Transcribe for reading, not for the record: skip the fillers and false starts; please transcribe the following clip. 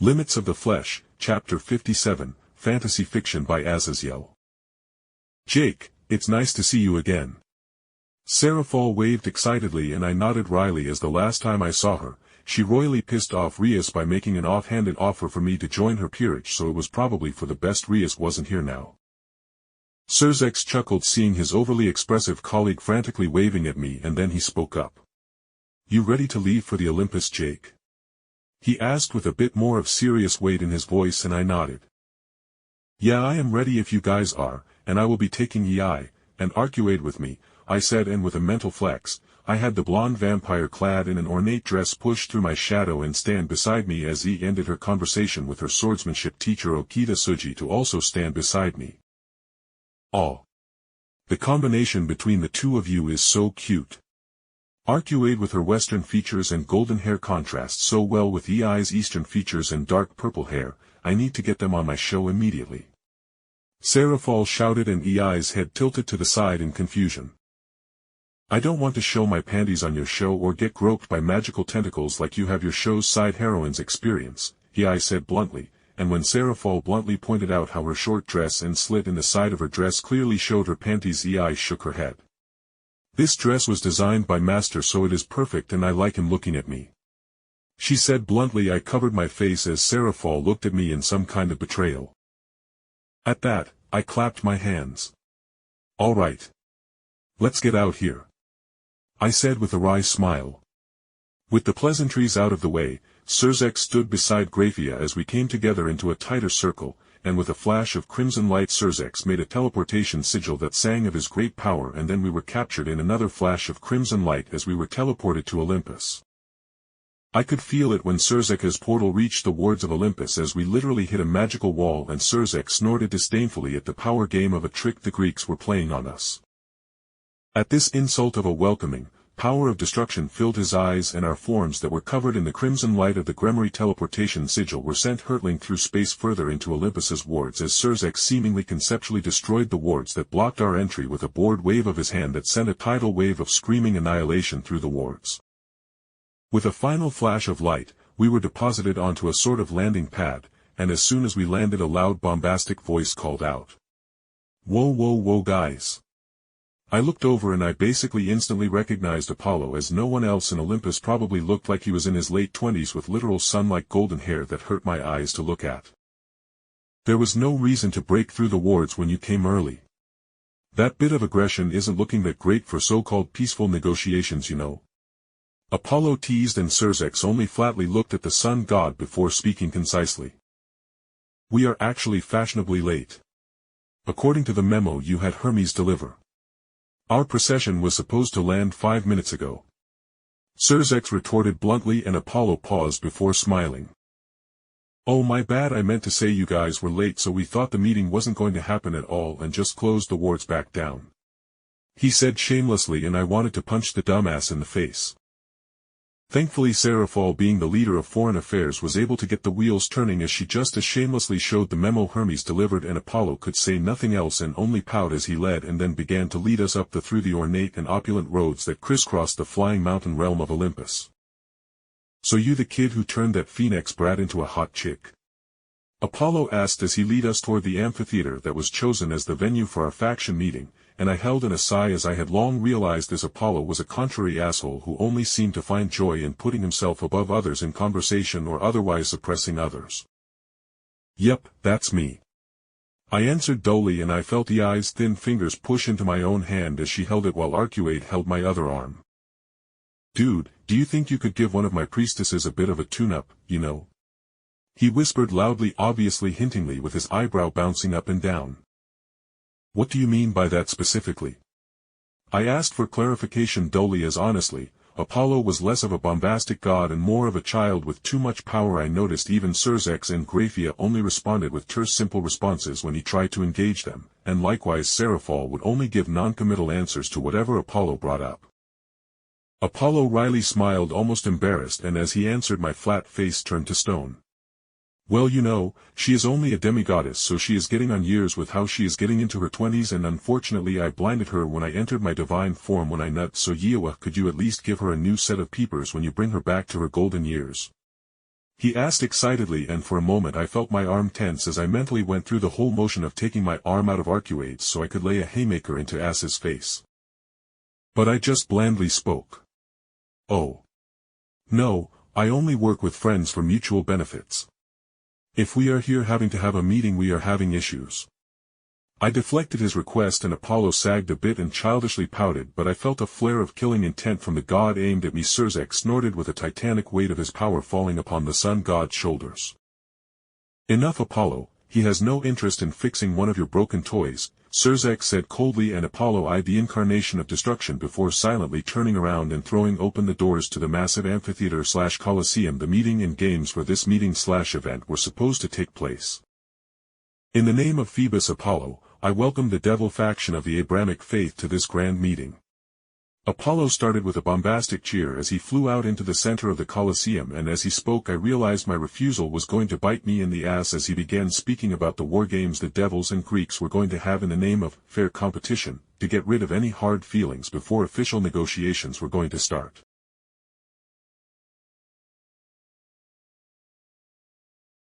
Limits of the Flesh, Chapter 57, Fantasy Fiction by Azazyel. Jake, it's nice to see you again. Serafall waved excitedly and I nodded wryly as the last time I saw her, she royally pissed off Rias by making an offhanded offer for me to join her peerage, so it was probably for the best Rias wasn't here now. Sirzechs chuckled seeing his overly expressive colleague frantically waving at me, and then he spoke up. You ready to leave for the Olympus Jake? He asked with a bit more of serious weight in his voice, and I nodded. Yeah, I am ready if you guys are, and I will be taking Yi, and arcuate with me, I said, and with a mental flex, I had the blonde vampire clad in an ornate dress push through my shadow and stand beside me as Yi ended her conversation with her swordsmanship teacher Okita Suji to also stand beside me. Oh. The combination between the two of you is so cute. Arcuate with her western features and golden hair contrasts so well with Yi's eastern features and dark purple hair, I need to get them on my show immediately. Serafall shouted, and Yi's head tilted to the side in confusion. I don't want to show my panties on your show or get groped by magical tentacles like you have your show's side heroines experience, Yi said bluntly, and when Serafall bluntly pointed out how her short dress and slit in the side of her dress clearly showed her panties, Yi shook her head. This dress was designed by Master, so it is perfect and I like him looking at me. She said bluntly. I covered my face as Serafall looked at me in some kind of betrayal. At that, I clapped my hands. All right. Let's get out here, I said with a wry smile. With the pleasantries out of the way, Sirzechs stood beside Grafia as we came together into a tighter circle, and with a flash of crimson light Sirzechs made a teleportation sigil that sang of his great power, and then we were captured in another flash of crimson light as we were teleported to Olympus. I could feel it when Sirzechs' portal reached the wards of Olympus as we literally hit a magical wall, and Sirzechs snorted disdainfully at the power game of a trick the Greeks were playing on us. At this insult of a welcoming, power of destruction filled his eyes, and our forms that were covered in the crimson light of the Gremory teleportation sigil were sent hurtling through space further into Olympus's wards as Sirzechs seemingly conceptually destroyed the wards that blocked our entry with a bored wave of his hand that sent a tidal wave of screaming annihilation through the wards. With a final flash of light, we were deposited onto a sort of landing pad, and as soon as we landed a loud bombastic voice called out. Whoa whoa whoa guys. I looked over and I basically instantly recognized Apollo, as no one else in Olympus probably looked like he was in his late 20s with literal sun-like golden hair that hurt my eyes to look at. There was no reason to break through the wards when you came early. That bit of aggression isn't looking that great for so-called peaceful negotiations, you know. Apollo teased, and Sirzechs only flatly looked at the sun god before speaking concisely. We are actually fashionably late. According to the memo you had Hermes deliver. Our procession was supposed to land 5 minutes ago. Sirzechs retorted bluntly, and Apollo paused before smiling. Oh my bad, I meant to say you guys were late, so we thought the meeting wasn't going to happen at all and just closed the wards back down. He said shamelessly, and I wanted to punch the dumbass in the face. Thankfully Serafall, being the leader of foreign affairs, was able to get the wheels turning as she just as shamelessly showed the memo Hermes delivered, and Apollo could say nothing else and only pout as he led and then began to lead us up through the ornate and opulent roads that crisscrossed the flying mountain realm of Olympus. So you the kid who turned that Phoenix brat into a hot chick? Apollo asked as he led us toward the amphitheater that was chosen as the venue for our faction meeting, and I held in a sigh as I had long realized this Apollo was a contrary asshole who only seemed to find joy in putting himself above others in conversation or otherwise suppressing others. Yep, that's me, I answered dully, and I felt Yi's thin fingers push into my own hand as she held it while Arcuate held my other arm. Dude, do you think you could give one of my priestesses a bit of a tune-up, you know? He whispered loudly, obviously hintingly, with his eyebrow bouncing up and down. What do you mean by that specifically? I asked for clarification dully, as honestly, Apollo was less of a bombastic god and more of a child with too much power. I noticed even Sirzechs and Grafia only responded with terse simple responses when he tried to engage them, and likewise Serafall would only give non-committal answers to whatever Apollo brought up. Apollo wryly smiled, almost embarrassed, and as he answered my flat face turned to stone. Well, you know, she is only a demigoddess, so she is getting on years with how she is getting into her 20s, and unfortunately I blinded her when I entered my divine form when I nut, so Yiwa, could you at least give her a new set of peepers when you bring her back to her golden years? he asked excitedly, and for a moment I felt my arm tense as I mentally went through the whole motion of taking my arm out of Arcuades so I could lay a haymaker into Ass's face. But I just blandly spoke. Oh. No, I only work with friends for mutual benefits. If we are here having to have a meeting, we are having issues. I deflected his request and Apollo sagged a bit and childishly pouted, but I felt a flare of killing intent from the god aimed at me. Sirzechs snorted with a titanic weight of his power falling upon the sun god's shoulders. Enough, Apollo, he has no interest in fixing one of your broken toys, Sirzechs said coldly, and Apollo eyed the incarnation of destruction before silently turning around and throwing open the doors to the massive amphitheater/coliseum the meeting and games for this meeting/event were supposed to take place. In the name of Phoebus Apollo, I welcome the devil faction of the Abrahamic faith to this grand meeting. Apollo started with a bombastic cheer as he flew out into the center of the Colosseum, and as he spoke I realized my refusal was going to bite me in the ass as he began speaking about the war games the devils and Greeks were going to have in the name of fair competition, to get rid of any hard feelings before official negotiations were going to start.